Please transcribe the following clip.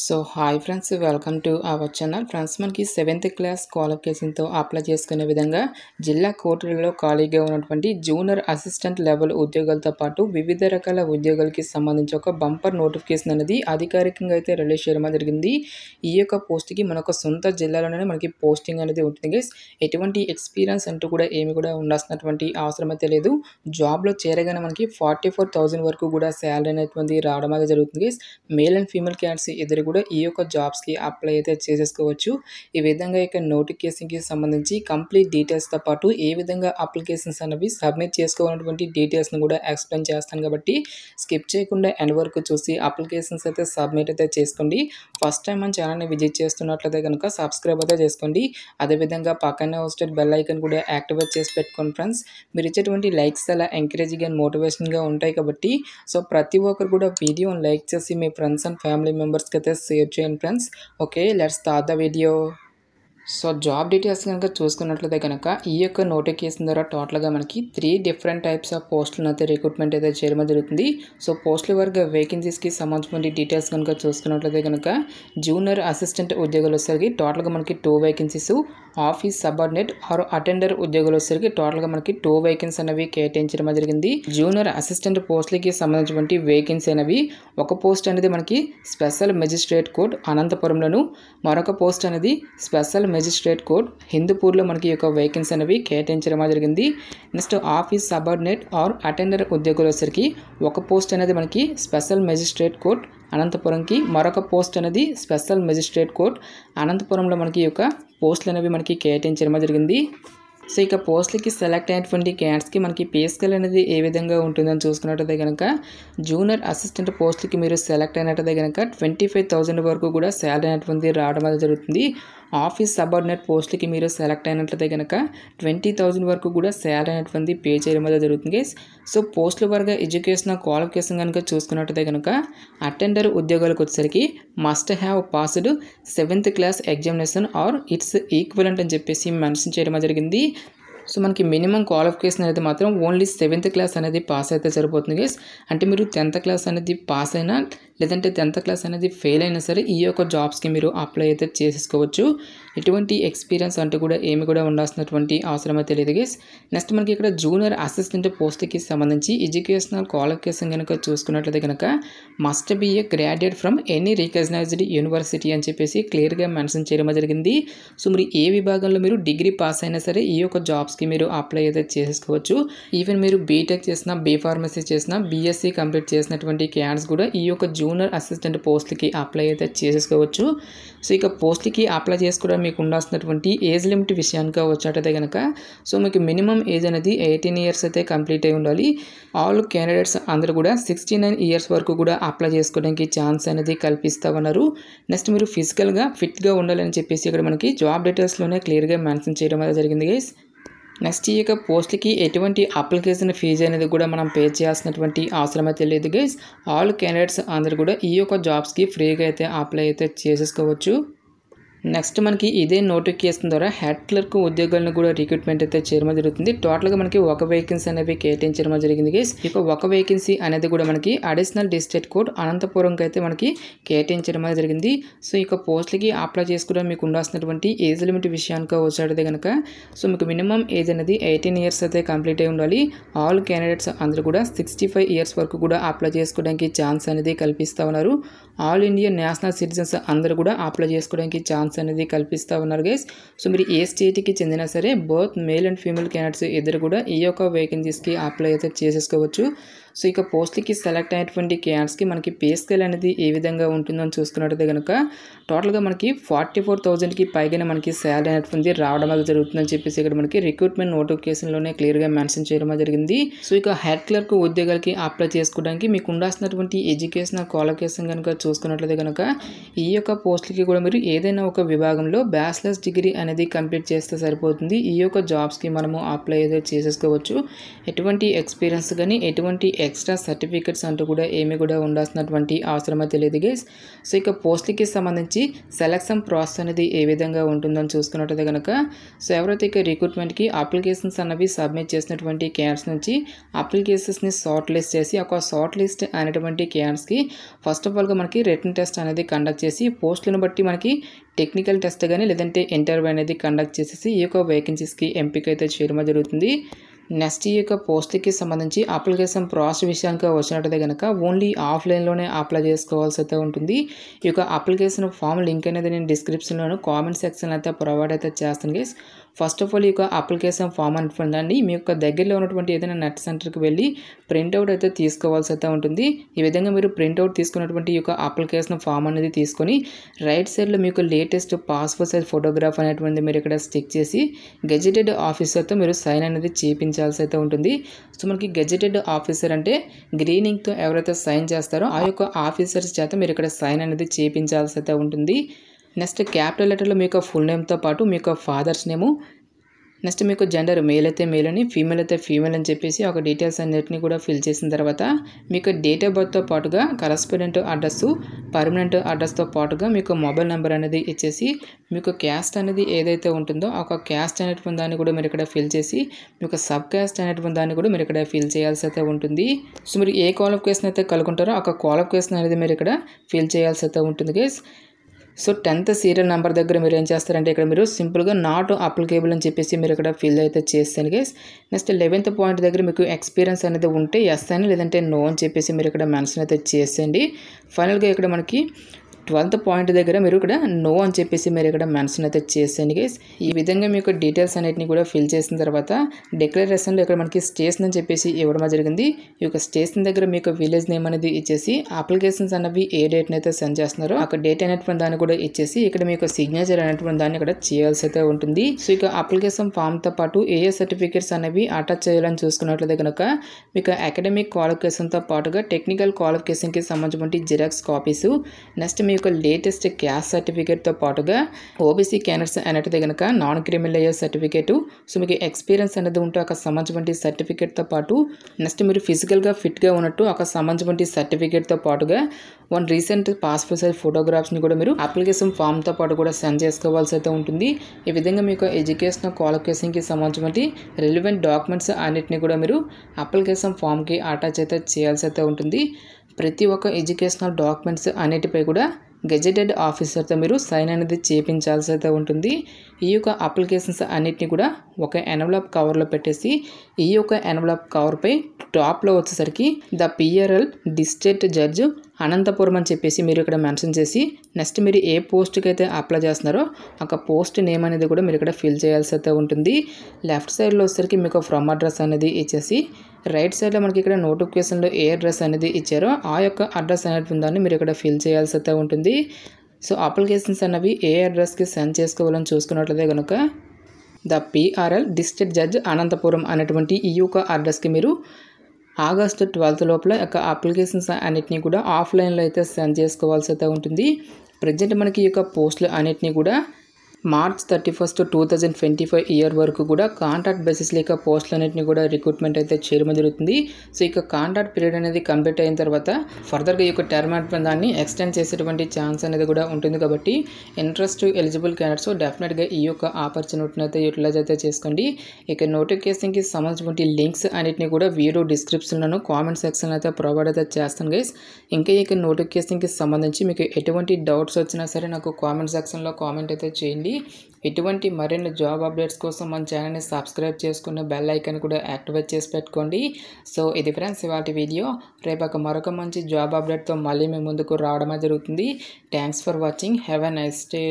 So hi friends, welcome to our channel. Friends, మనకి 7th class క్వాలిఫికేషన్తో apply చేసుకునే విధంగా జిల్లా కోర్టులలో ఖాళీగా ఉన్నటువంటి జూనియర్ అసిస్టెంట్ లెవెల్ ఉద్యోగాలతో పాటు వివిధ రకాల ఉద్యోగాలకి సంబంధించి ఒక బంపర్ నోటిఫికేషన్ అనేది అధికారికంగా అయితే రిలీజ్ చేయడం జరిగింది. ఈ యొక్క పోస్ట్కి మనకు సొంత జిల్లాలోనే మనకి పోస్టింగ్ అనేది ఉంటుంది గైస్. ఎటువంటి ఎక్స్పీరియన్స్ అంటూ కూడా ఏమి కూడా ఉండాల్సినటువంటి అవసరం అయితే లేదు. జాబ్లో చేరగానే మనకి 44,000 వరకు కూడా శాలరీ అనేటువంటి రావడం అయితే జరుగుతుంది guys. Male and female candidates ఇద్దరు కూడా ఈ యొక్క జాబ్స్కి అప్లై అయితే చేసేసుకోవచ్చు. ఈ విధంగా ఇక నోటిఫికేషన్కి సంబంధించి కంప్లీట్ డీటెయిల్స్తో పాటు ఏ విధంగా అప్లికేషన్స్ అనేవి సబ్మిట్ చేసుకోవాలన్నటువంటి డీటెయిల్స్ని కూడా ఎక్స్ప్లెయిన్ చేస్తాను కాబట్టి స్కిప్ చేయకుండా ఎండ్ వరకు చూసి అప్లికేషన్స్ అయితే సబ్మిట్ అయితే చేసుకోండి. ఫస్ట్ టైం మన ఛానల్ని విజిట్ చేస్తున్నట్లయితే కనుక సబ్స్క్రైబ్ అయితే చేసుకోండి. అదేవిధంగా పక్కనే వస్తే బెల్ ఐకన్ కూడా యాక్టివేట్ చేసి పెట్టుకోండి ఫ్రెండ్స్. మీరు ఇచ్చేటువంటి లైక్స్ అలా ఎంకరేజింగ్ అండ్ మోటివేషన్గా ఉంటాయి కాబట్టి సో ప్రతి ఒక్కరు కూడా వీడియోని లైక్ చేసి మీ ఫ్రెండ్స్ అండ్ ఫ్యామిలీ మెంబర్స్కి అయితే షేర్ చేయండి friends. Okay, let's start the video. So job details కనుక చూసుకున్నట్లయితే కనుక ఈ యొక్క నోటిఫికేషన్ ద్వారా టోటల్గా మనకి 3 డిఫరెంట్ టైప్స్ ఆఫ్ పోస్టులను అయితే రిక్రూట్మెంట్ అయితే చేయడం జరుగుతుంది. సో పోస్టుల వరకు వేకెన్సీస్కి సంబంధించిన డీటెయిల్స్ కనుక చూసుకున్నట్లయితే కనుక జూనియర్ అసిస్టెంట్ ఉద్యోగాలు వచ్చేసరికి టోటల్గా మనకి 2 vacancies, office subordinate or attender ఉద్యోగాలు వచ్చేసరికి టోటల్గా మనకి 2 వేకెన్సీ అనేవి కేటాయించడం జరిగింది. జూనియర్ అసిస్టెంట్ పోస్టులకి సంబంధించినటువంటి వేకెన్సీ అనేవి ఒక పోస్ట్ అనేది మనకి స్పెషల్ మెజిస్ట్రేట్ కోర్ట్ అనంతపురంలోను, మరొక పోస్ట్ అనేది స్పెషల్ మెజిస్ట్రేట్ కోర్ట్ హిందూపూర్లో మనకి యొక్క వేకెన్సీ అనేవి కేటాయించడం జరిగింది. Next office subordinate or attender ఉద్యోగాలు వచ్చేసరికి ఒక పోస్ట్ అనేది మనకి స్పెషల్ మెజిస్ట్రేట్ కోర్ట్ అనంతపురంకి, మరొక పోస్ట్ అనేది స్పెషల్ మెజిస్ట్రేట్ కోర్ట్ అనంతపురంలో మనకి యొక్క పోస్టులు అనేవి మనకి కేటాయించడం జరిగింది. సో ఇక పోస్టులకి సెలెక్ట్ అయినటువంటి క్యాండిడేట్స్కి మనకి పే స్కేల్ అనేది ఏ విధంగా ఉంటుందని చూసుకున్నట్టయితే కనుక జూనియర్ అసిస్టెంట్ పోస్టులకి మీరు సెలెక్ట్ అయినట్టయితే కనుక 25,000 వరకు కూడా శాలరీ అనేటువంటి రావడం అనేది జరుగుతుంది. ఆఫీస్ సబార్డినేట్ పోస్టులకి మీరు సెలెక్ట్ అయినట్లయితే కనుక 20,000 వరకు కూడా శాలరీ అనేటువంటి పే చేయడం అనేది జరుగుతుంది గైస్. సో పోస్టుల వరకు ఎడ్యుకేషన్ క్వాలిఫికేషన్ కనుక చూసుకున్నట్టయితే కనుక అటెండర్ ఉద్యోగాలకు వచ్చేసరికి must have passed 7th class examination or its equivalent అని చెప్పేసి మెన్షన్ చేయడం జరిగింది. సో మనకి మినిమం క్వాలిఫికేషన్ అనేది మాత్రం ఓన్లీ 7th క్లాస్ అనేది పాస్ అయితే సరిపోతుంది గైస్. అంటే మీరు 10th క్లాస్ అనేది పాస్ అయినా లేదంటే 10th క్లాస్ అనేది ఫెయిల్ అయినా సరే ఈ యొక్క జాబ్స్కి మీరు అప్లై అయితే చేసేసుకోవచ్చు. ఎటువంటి ఎక్స్పీరియన్స్ అంటూ కూడా ఏమి కూడా ఉండాల్సినటువంటి అవసరం అయితే లేదు గైస్. నెక్స్ట్ మనకి ఇక్కడ జూనియర్ అసిస్టెంట్ పోస్ట్కి సంబంధించి ఎడ్యుకేషనల్ క్వాలిఫికేషన్ కనుక చూసుకున్నట్లయితే కనుక must be a graduate from any recognised university అని చెప్పేసి క్లియర్గా మెన్షన్ చేయడం జరిగింది. సో మరి ఏ విభాగంలో మీరు డిగ్రీ పాస్ అయినా సరే ఈ యొక్క జాబ్స్కి మీరు అప్లై అయితే చేసుకోవచ్చు. ఈవెన్ మీరు బీటెక్ చేసినా, బీ ఫార్మసీ చేసినా, బీఎస్సీ కంప్లీట్ చేసినటువంటి క్యాండిడేట్స్ కూడా ఈ యొక్క జూనియర్ అసిస్టెంట్ పోస్ట్కి అప్లై అయితే చేసుకోవచ్చు. సో ఇక పోస్ట్కి అప్లై చేసుకోవడం మీకు ఉండాల్సినటువంటి ఏజ్ లిమిట్ విషయానికి వచ్చినట్టయితే కనుక సో మీకు మినిమం ఏజ్ అనేది 18 ఇయర్స్ అయితే కంప్లీట్ అయి ఉండాలి. ఆల్ క్యాండిడేట్స్ అందరూ కూడా 69 ఇయర్స్ వరకు కూడా అప్లై చేసుకోవడానికి ఛాన్స్ అనేది కల్పిస్తామన్నారు. నెక్స్ట్ మీరు ఫిజికల్గా ఫిట్గా ఉండాలని చెప్పేసి ఇక్కడ మనకి జాబ్ డీటెయిల్స్లోనే క్లియర్గా మెన్షన్ చేయడం అనేది జరిగింది గైస్. నెక్స్ట్ ఈ యొక్క పోస్ట్కి ఎటువంటి అప్లికేషన్ ఫీజు అనేది కూడా మనం పే చేయాల్సినటువంటి అవసరం అయితే లేదు గైస్. ఆల్ క్యాండిడేట్స్ అందరూ కూడా ఈ యొక్క జాబ్స్కి ఫ్రీగా అయితే అప్లై అయితే చేసేసుకోవచ్చు. నెక్స్ట్ మనకి ఇదే నోటిఫికేషన్ ద్వారా హెడ్ క్లర్క్ ఉద్యోగాలను కూడా రిక్రూట్మెంట్ అయితే చేయడం జరుగుతుంది. టోటల్గా మనకి ఒక వేకెన్సీ అనేవి కేటాయించడం జరిగింది గైస్. ఇక ఒక వేకెన్సీ అనేది కూడా మనకి అడిషనల్ డిస్ట్రిక్ట్ కోర్ట్ అనంతపురంకి అయితే మనకి కేటాయించడం జరిగింది. సో ఇక పోస్టులకి అప్లై చేసుకోవడం మీకు ఉండాల్సినటువంటి ఏజ్ లిమిట్ విషయానికి వచ్చాడితే కనుక సో మీకు మినిమం ఏజ్ అనేది 18 ఇయర్స్ అయితే కంప్లీట్ అయి ఉండాలి. ఆల్ క్యాండిడేట్స్ అందరూ కూడా 65 ఇయర్స్ వరకు కూడా అప్లై చేసుకోవడానికి ఛాన్స్ అనేది కల్పిస్తూ ఉన్నారు. ఆల్ ఇండియా నేషనల్ సిటిజన్స్ అందరూ కూడా అప్లై చేసుకోవడానికి ఛాన్స్ అనేది కల్పిస్తూ ఉన్నారు గైస్. సో మీరు ఏ స్టేట్కి చెందినా సరే both male and female candidates ఇద్దరు కూడా ఈ యొక్క వేకెన్సీస్కి అప్లై అయితే చేసేసుకోవచ్చు. సో ఇక పోస్ట్కి సెలెక్ట్ అయినటువంటి క్యాండిడేట్స్కి మనకి పే స్కేల్ అనేది ఏ విధంగా ఉంటుందని చూసుకున్నట్టయితే కనుక టోటల్గా మనకి 44,000కి పైగానే మనకి శాలరీ అనేటువంటి రావడం అనేది జరుగుతుందని చెప్పేసి ఇక్కడ మనకి రిక్రూట్మెంట్ నోటిఫికేషన్లోనే క్లియర్గా మెన్షన్ చేయడం జరిగింది. సో ఇక హెడ్ క్లర్క్ ఉద్యోగాలకి అప్లై చేసుకోవడానికి మీకు ఉండాల్సినటువంటి ఎడ్యుకేషనల్ క్వాలిఫికేషన్ కనుక చూసుకున్నట్లయితే కనుక ఈ యొక్క పోస్టులకి కూడా మీరు ఏదైనా ఒక విభాగంలో బ్యాచిలర్స్ డిగ్రీ అనేది కంప్లీట్ చేస్తే సరిపోతుంది. ఈ యొక్క జాబ్స్కి మనము అప్లై అయితే చేసేసుకోవచ్చు. ఎటువంటి ఎక్స్పీరియన్స్ కానీ ఎటువంటి ఎక్స్ట్రా సర్టిఫికెట్స్ అంటూ కూడా ఏమీ కూడా ఉండాల్సినటువంటి అవసరమే తెలియదు గైస్. సో ఇక పోస్ట్కి సంబంధించి సెలక్షన్ ప్రాసెస్ అనేది ఏ విధంగా ఉంటుందని చూసుకున్నట్టయితే కనుక సో ఎవరైతే ఇక రిక్రూట్మెంట్కి అప్లికేషన్స్ అన్నవి సబ్మిట్ చేసినటువంటి క్యాండిడేట్స్ నుంచి అప్లికేషన్స్ని షార్ట్ లిస్ట్ చేసి ఒక షార్ట్ లిస్ట్ అనేటువంటి క్యాండిడేట్స్కి ఫస్ట్ ఆఫ్ ఆల్గా మనకి రిటన్ టెస్ట్ అనేది కండక్ట్ చేసి పోస్టులను బట్టి మనకి టెక్నికల్ టెస్ట్ కానీ లేదంటే ఇంటర్వ్యూ అనేది కండక్ట్ చేసేసి ఈ యొక్క వేకెన్సీస్కి ఎంపిక అయితే చేయడం జరుగుతుంది. నెక్స్ట్ ఈ యొక్క పోస్ట్కి సంబంధించి అప్లికేషన్ ప్రాసెస్ విషయానికి వచ్చినట్టయితే కనుక ఓన్లీ ఆఫ్లైన్లోనే అప్లై చేసుకోవాల్సి అయితే ఉంటుంది. ఈ యొక్క అప్లికేషన్ ఫామ్ లింక్ అనేది నేను డిస్క్రిప్షన్లోను కామెంట్ సెక్షన్లో అయితే ప్రొవైడ్ అయితే చేస్తాను గైస్. ఫస్ట్ ఆఫ్ ఆల్ ఈ యొక్క అప్లికేషన్ ఫామ్ అనుకుందండి మీ యొక్క దగ్గరలో ఉన్నటువంటి ఏదైనా నెట్ సెంటర్కి వెళ్ళి ప్రింట్అవుట్ అయితే తీసుకోవాల్సి అయితే ఉంటుంది. ఈ విధంగా మీరు ప్రింట్అవుట్ తీసుకున్నటువంటి ఈ యొక్క అప్లికేషన్ ఫామ్ అనేది తీసుకొని రైట్ సైడ్లో మీకు లేటెస్ట్ పాస్పోర్ట్ సైజ్ ఫోటోగ్రాఫ్ అనేటువంటిది మీరు ఇక్కడ స్టిక్ చేసి గెజెటెడ్ ఆఫీసర్తో మీరు సైన్ అనేది చేయించాల్సి అయితే ఉంటుంది. సో మనకి గెజెటెడ్ ఆఫీసర్ అంటే గ్రీన్ ఇంక్తో ఎవరైతే సైన్ చేస్తారో ఆ యొక్క ఆఫీసర్స్ చేత మీరు ఇక్కడ సైన్ అనేది చేయించాల్సి అయితే ఉంటుంది. నెక్స్ట్ క్యాపిటల్ లెటర్లో మీ యొక్క ఫుల్ నేమ్తో పాటు మీ యొక్క ఫాదర్స్ నేము, నెక్స్ట్ మీకు జెండర్ మేల్ అయితే మేల్ అని ఫీమేల్ అయితే ఫీమేల్ అని చెప్పేసి ఒక డీటెయిల్స్ అన్నిటిని కూడా ఫిల్ చేసిన తర్వాత మీకు డేట్ ఆఫ్ బర్త్తో పాటుగా కరస్పాండెంట్ అడ్రస్ పర్మనెంట్ అడ్రస్తో పాటుగా మీకు మొబైల్ నెంబర్ అనేది ఇచ్చేసి మీకు క్యాస్ట్ అనేది ఏదైతే ఉంటుందో ఒక క్యాస్ట్ అనేటువంటి దాన్ని కూడా మీరు ఇక్కడ ఫిల్ చేసి మీకు సబ్ క్యాస్ట్ అనేటువంటి దాన్ని కూడా మీరు ఇక్కడ ఫిల్ చేయాల్సి అయితే ఉంటుంది. సో మీరు ఏ క్వాలిఫికేషన్ అయితే కలుగుంటారో ఒక క్వాలిఫికేషన్ అనేది మీరు ఇక్కడ ఫిల్ చేయాల్సి అయితే ఉంటుంది guys. So 10th serial number దగ్గర మీరు ఏం చేస్తారంటే ఇక్కడ మీరు సింపుల్గా నాట్ అప్లికేబుల్ అని చెప్పేసి మీరు ఇక్కడ ఫిల్ అయితే చేస్తాను గైస్. నెక్స్ట్ 11th పాయింట్ దగ్గర మీకు ఎక్స్పీరియన్స్ అనేది ఉంటే ఎస్ అని లేదంటే నో అని చెప్పేసి మీరు ఇక్కడ మెన్షన్ అయితే చేసేయండి. ఫైనల్గా ఇక్కడ మనకి 12th పాయింట్ దగ్గర మీరు ఇక్కడ నో అని చెప్పేసి మీరు ఇక్కడ మెన్షన్ అయితే చేసేయండి గైస్. ఈ విధంగా మీకు డీటెయిల్స్ అన్నిటిని కూడా ఫిల్ చేసిన తర్వాత డిక్లరేషన్లో ఇక్కడ మనకి స్టేషన్ అని చెప్పేసి ఇవ్వడం జరిగింది. ఈ యొక్క స్టేషన్ దగ్గర మీకు విలేజ్ నేమ్ అనేది ఇచ్చేసి అప్లికేషన్స్ అన్నవి ఏ డేట్ని అయితే సెండ్ చేస్తున్నారో అక్కడ డేట్ అనేటువంటి దాన్ని కూడా ఇచ్చేసి ఇక్కడ మీకు సిగ్నేచర్ అనేటువంటి దాన్ని ఇక్కడ చేయాల్సి అయితే ఉంటుంది. సో ఇక అప్లికేషన్ ఫామ్తో పాటు ఏ సర్టిఫికేట్స్ అనేవి అటాచ్ చేయాలని చూసుకున్నట్లయితే కనుక మీకు అకాడమిక్ క్వాలిఫికేషన్తో పాటుగా టెక్నికల్ క్వాలిఫికేషన్కి సంబంధించిన జిరాక్స్ కాపీస్, నెక్స్ట్ మీ యొక్క లేటెస్ట్ క్యాస్ట్ సర్టిఫికేట్తో పాటుగా ఓబీసీ క్యాండిడేట్స్ అనేది కనుక నాన్ క్రిమినల్ అయ్యే సర్టిఫికేటు, సో మీకు ఎక్స్పీరియన్స్ అనేది ఉంటే ఒక సంబంధించిన సర్టిఫికేట్తో పాటు నెక్స్ట్ మీరు ఫిజికల్గా ఫిట్గా ఉన్నట్టు ఒక సంబంధించిన సర్టిఫికేట్తో పాటుగా వన్ రీసెంట్ పాస్పోర్ట్ సైజ్ ఫోటోగ్రాఫ్స్ని కూడా మీరు అప్లికేషన్ ఫామ్తో పాటు కూడా సెండ్ చేసుకోవాల్సి అయితే ఉంటుంది. ఈ విధంగా మీకు ఎడ్యుకేషనల్ క్వాలిఫికేషన్కి సంబంధించిన రిలవెంట్ డాక్యుమెంట్స్ అన్నిటిని కూడా మీరు అప్లికేషన్ ఫామ్కి అటాచ్ అయితే చేయాల్సి అయితే ఉంటుంది. ప్రతి ఒక్క ఎడ్యుకేషనల్ డాక్యుమెంట్స్ అన్నిటిపై కూడా గెజెటెడ్ ఆఫీసర్తో మీరు సైన్ అనేది చేయించాల్సి అయితే ఉంటుంది. ఈ యొక్క అప్లికేషన్స్ అన్నిటిని కూడా ఒక ఎన్వలప్ కవర్లో పెట్టేసి ఈ యొక్క ఎన్వలప్ కవర్పై టాప్లో వచ్చేసరికి the PRL district judge Anantapuram అని చెప్పేసి మీరు ఇక్కడ మెన్షన్ చేసి నెక్స్ట్ మీరు ఏ పోస్ట్కి అయితే అప్లై చేస్తున్నారో ఒక పోస్ట్ నేమ్ అనేది కూడా మీరు ఇక్కడ ఫిల్ చేయాల్సి అయితే ఉంటుంది. లెఫ్ట్ సైడ్లో వచ్చేసరికి మీకు ఫ్రమ్ అడ్రస్ అనేది ఇచ్చేసి రైట్ సైడ్లో మనకి ఇక్కడ నోటిఫికేషన్లో ఏ అడ్రస్ అనేది ఇచ్చారో ఆ యొక్క అడ్రస్ అనేది ఉందని మీరు ఇక్కడ ఫిల్ చేయాల్సి అయితే ఉంటుంది. సో అప్లికేషన్స్ అన్నవి ఏ అడ్రస్కి సెండ్ చేసుకోవాలని చూసుకున్నట్లయితే కనుక the PRL district judge Anantapuram అనేటువంటి ఈ యొక్క అడ్రస్కి మీరు ఆగస్టు 12th లోపల యొక్క అప్లికేషన్స్ అన్నిటినీ కూడా ఆఫ్లైన్లో అయితే సెండ్ చేసుకోవాల్సి అయితే ఉంటుంది. ప్రజెంట్ మనకి ఈ యొక్క పోస్టులు అన్నిటినీ కూడా March 31st, 2025 ఇయర్ వరకు కూడా కాంట్రాక్ట్ బేసిస్ లేక పోస్టులు అన్నింటినీ కూడా రిక్రూట్మెంట్ అయితే చేయడం జరుగుతుంది. సో ఇక కాంట్రాక్ట్ పీరియడ్ అనేది కంప్లీట్ అయిన తర్వాత ఫర్దర్గా ఈ యొక్క టర్మ్ దాన్ని ఎక్స్టెండ్ చేసేటువంటి ఛాన్స్ అనేది కూడా ఉంటుంది. కాబట్టి ఇంట్రెస్ట్ ఎలిజిబుల్ క్యాండిడేట్స్ డెఫినెట్గా ఈ యొక్క ఆపర్చునిటీని అయితే యూటిలైజ్ అయితే చేసుకోండి. ఇక నోటిఫికేషన్కి సంబంధించిన లింక్స్ అన్నింటినీ కూడా వీడియో డిస్క్రిప్షన్లోను కామెంట్ సెక్షన్లో అయితే ప్రొవైడ్ అయితే చేస్తాను గైస్. ఇంకా ఇక నోటిఫికేషన్కి సంబంధించి మీకు ఎటువంటి డౌట్స్ వచ్చినా సరే నాకు కామెంట్ సెక్షన్లో కామెంట్ అయితే చేయండి. ఇటువంటి మరిన్ని జాబ్ అప్డేట్స్ కోసం మన ఛానల్ని సబ్స్క్రైబ్ చేసుకున్న బెల్ ఐకాన్ కూడా యాక్టివేట్ చేసి పెట్టుకోండి. సో ఇది ఫ్రెండ్స్ ఇవాటి వీడియో. రేపు మరొక మంచి జాబ్ అప్డేట్తో మళ్ళీ మీ ముందుకు రావడమే జరుగుతుంది. Thanks for watching. Have a nice day.